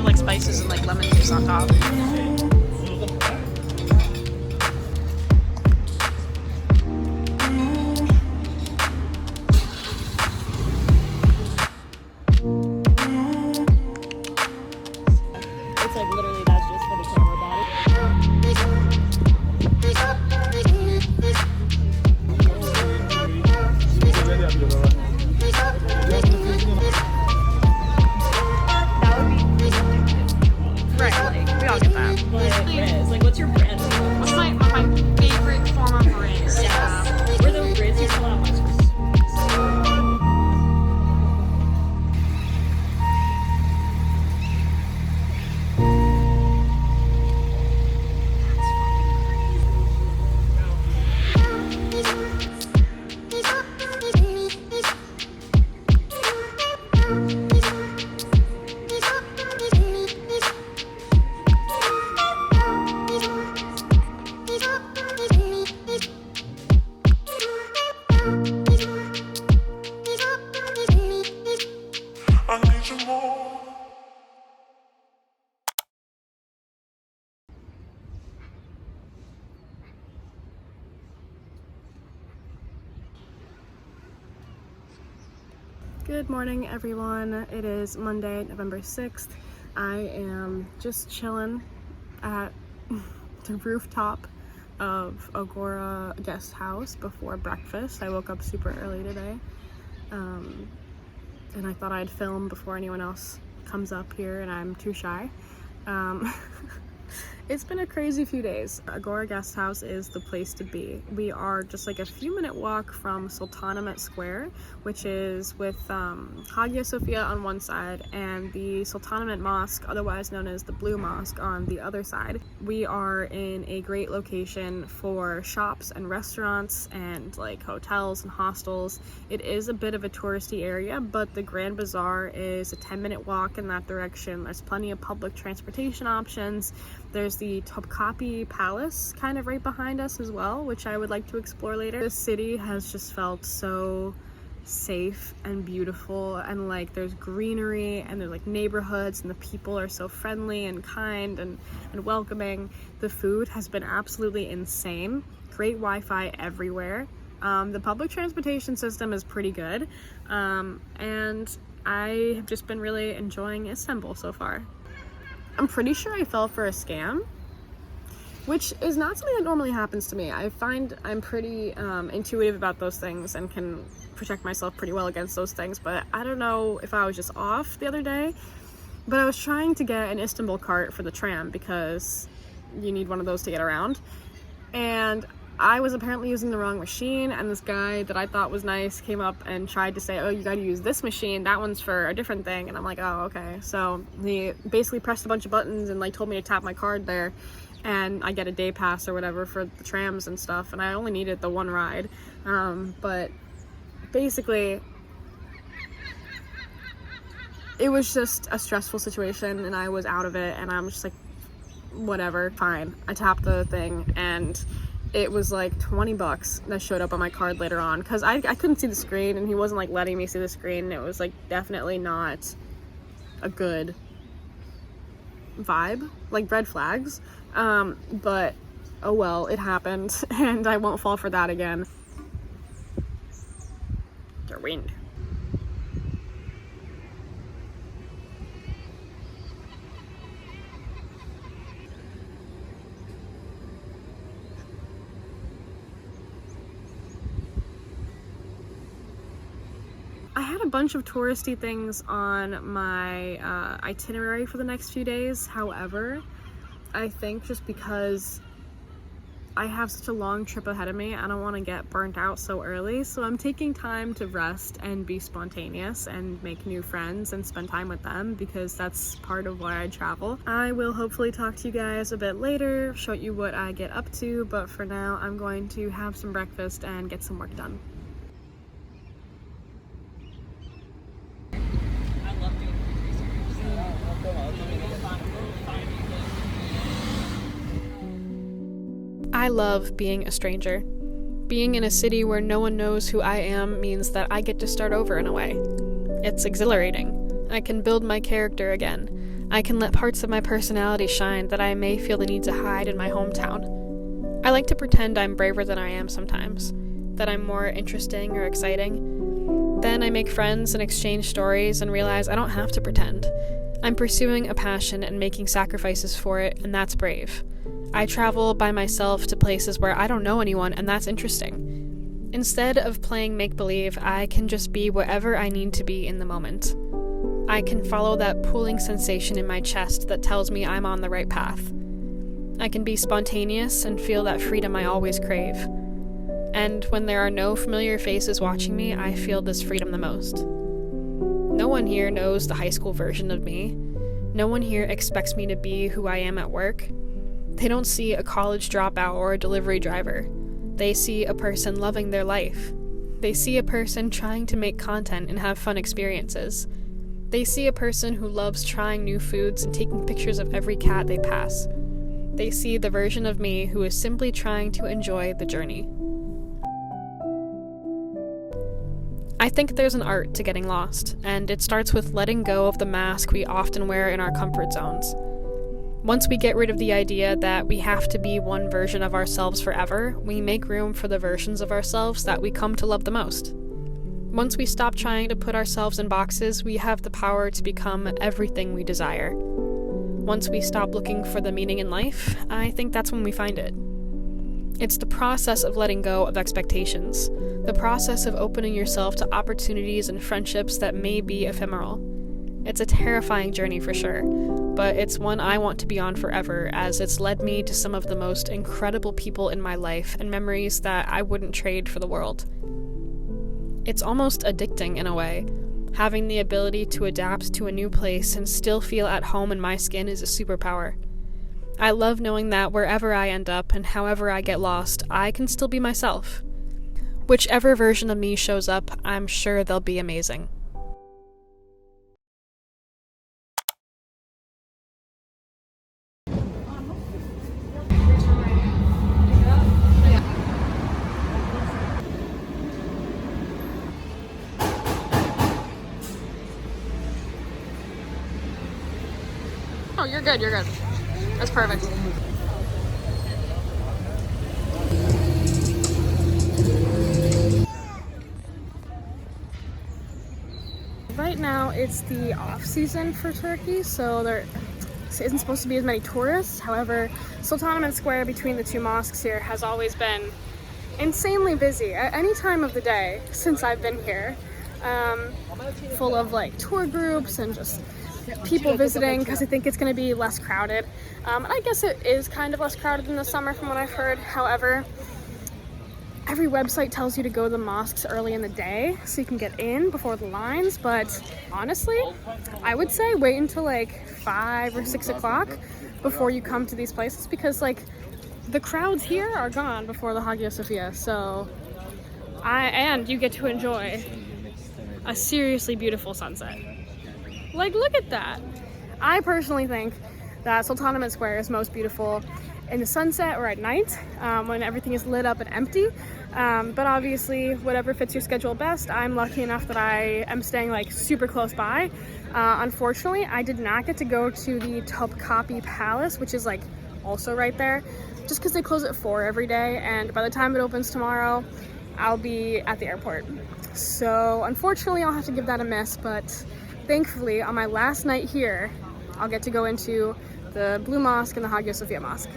with like spices and like lemon juice on top. It's like literally that's just for the camera body. Right, like we all get that. But Riz, like what's your brand? What's my favorite form of rinse? We're the Riz you pull out my Good morning, everyone. It is Monday, November 6th. I am just chilling at the rooftop of Agora guest house before breakfast. I woke up super early today, and I thought I'd film before anyone else comes up here, and I'm too shy. It's been a crazy few days. Agora Guest House is the place to be. We are just like a few minute walk from Sultanahmet Square, which is with Hagia Sophia on one side and the Sultanahmet Mosque, otherwise known as the Blue Mosque, on the other side. We are in a great location for shops and restaurants and like hotels and hostels. It is a bit of a touristy area, but the Grand Bazaar is a 10-minute walk in that direction. There's plenty of public transportation options. There's the Topkapi Palace kind of right behind us as well, which I would like to explore later. The city has just felt so safe and beautiful, and like there's greenery and there's like neighborhoods, and the people are so friendly and kind and welcoming. The food has been absolutely insane. Great Wi-Fi everywhere. The public transportation system is pretty good, and I have just been really enjoying Istanbul so far. I'm pretty sure I fell for a scam, which is not something that normally happens to me. I find I'm pretty intuitive about those things and can protect myself pretty well against those things, but I don't know if I was just off the other day. But I was trying to get an Istanbul cart for the tram because you need one of those to get around, and I was apparently using the wrong machine, and this guy that I thought was nice came up and tried to say, oh, you gotta use this machine, that one's for a different thing. And I'm like, oh, okay. So he basically pressed a bunch of buttons and like told me to tap my card there, and I get a day pass or whatever for the trams and stuff, and I only needed the one ride. But basically it was just a stressful situation, and I was out of it, and I'm just like, whatever, fine. I tapped the thing, and it was like $20 that showed up on my card later on, because I couldn't see the screen, and he wasn't like letting me see the screen. It was like definitely not a good vibe, like red flags. But oh well, it happened, and I won't fall for that again. The wind. I had a bunch of touristy things on my itinerary for the next few days. However, I think just because I have such a long trip ahead of me, I don't want to get burnt out so early. So I'm taking time to rest and be spontaneous and make new friends and spend time with them, because that's part of why I travel. I will hopefully talk to you guys a bit later, show you what I get up to, but for now I'm going to have some breakfast and get some work done. I love being a stranger. Being in a city where no one knows who I am means that I get to start over in a way. It's exhilarating. I can build my character again. I can let parts of my personality shine that I may feel the need to hide in my hometown. I like to pretend I'm braver than I am sometimes, that I'm more interesting or exciting. Then I make friends and exchange stories and realize I don't have to pretend. I'm pursuing a passion and making sacrifices for it, and that's brave. I travel by myself to places where I don't know anyone, and that's interesting. Instead of playing make-believe, I can just be wherever I need to be in the moment. I can follow that pulling sensation in my chest that tells me I'm on the right path. I can be spontaneous and feel that freedom I always crave. And when there are no familiar faces watching me, I feel this freedom the most. No one here knows the high school version of me. No one here expects me to be who I am at work. They don't see a college dropout or a delivery driver. They see a person loving their life. They see a person trying to make content and have fun experiences. They see a person who loves trying new foods and taking pictures of every cat they pass. They see the version of me who is simply trying to enjoy the journey. I think there's an art to getting lost, and it starts with letting go of the mask we often wear in our comfort zones. Once we get rid of the idea that we have to be one version of ourselves forever, we make room for the versions of ourselves that we come to love the most. Once we stop trying to put ourselves in boxes, we have the power to become everything we desire. Once we stop looking for the meaning in life, I think that's when we find it. It's the process of letting go of expectations, the process of opening yourself to opportunities and friendships that may be ephemeral. It's a terrifying journey for sure, but it's one I want to be on forever, as it's led me to some of the most incredible people in my life and memories that I wouldn't trade for the world. It's almost addicting in a way. Having the ability to adapt to a new place and still feel at home in my skin is a superpower. I love knowing that wherever I end up and however I get lost, I can still be myself. Whichever version of me shows up, I'm sure they'll be amazing. Oh, you're good, you're good. That's perfect. Right now it's the off season for Turkey, so there isn't supposed to be as many tourists. However, Sultanahmet Square between the two mosques here has always been insanely busy at any time of the day since I've been here. Full of like tour groups and just people visiting because I think it's going to be less crowded. And I guess it is kind of less crowded in the summer from what I've heard. However, every website tells you to go to the mosques early in the day so you can get in before the lines, but honestly, I would say wait until like 5 or 6 o'clock before you come to these places, because like the crowds here are gone before the Hagia Sophia, so and you get to enjoy a seriously beautiful sunset. Like, look at that. I personally think that Sultanahmet Square is most beautiful in the sunset or at night, when everything is lit up and empty. But obviously, whatever fits your schedule best. I'm lucky enough that I am staying like super close by. Unfortunately, I did not get to go to the Topkapi Palace, which is like also right there, just because they close at 4 every day, and by the time it opens tomorrow, I'll be at the airport. So unfortunately, I'll have to give that a miss, but thankfully, on my last night here, I'll get to go into the Blue Mosque and the Hagia Sophia Mosque.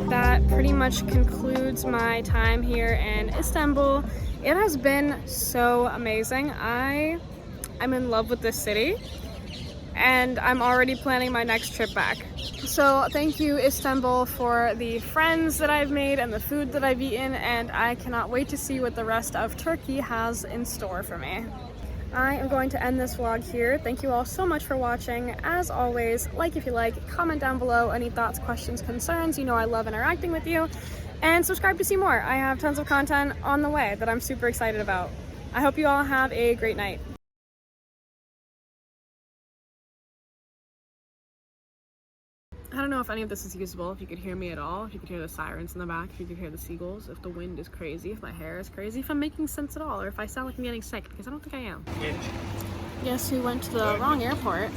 That pretty much concludes my time here in Istanbul. It has been so amazing. I'm in love with this city, and I'm already planning my next trip back. So thank you, Istanbul, for the friends that I've made and the food that I've eaten, and I cannot wait to see what the rest of Turkey has in store for me. I am going to end this vlog here. Thank you all so much for watching. As always, like if you like, comment down below any thoughts, questions, concerns. You know I love interacting with you. And subscribe to see more. I have tons of content on the way that I'm super excited about. I hope you all have a great night. I don't know if any of this is usable, if you could hear me at all, if you could hear the sirens in the back, if you could hear the seagulls, if the wind is crazy, if my hair is crazy, if I'm making sense at all, or if I sound like I'm getting sick, because I don't think I am. Guess we went to the wrong airport.